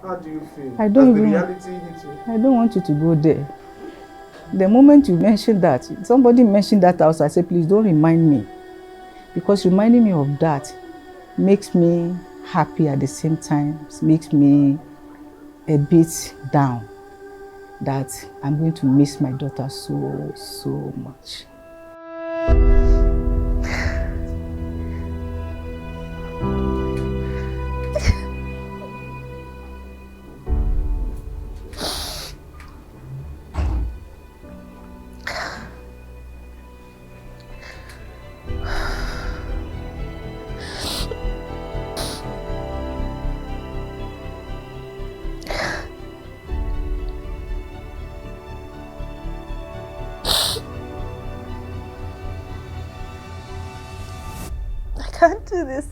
How do you feel? I don't Does the even, reality hit you? I don't want you to go there. The moment you mentioned that, somebody mentioned that house, I said, please don't remind me. Because reminding me of that makes me happy at the same time, makes me a bit down that I'm going to miss my daughter so much. I can't do this.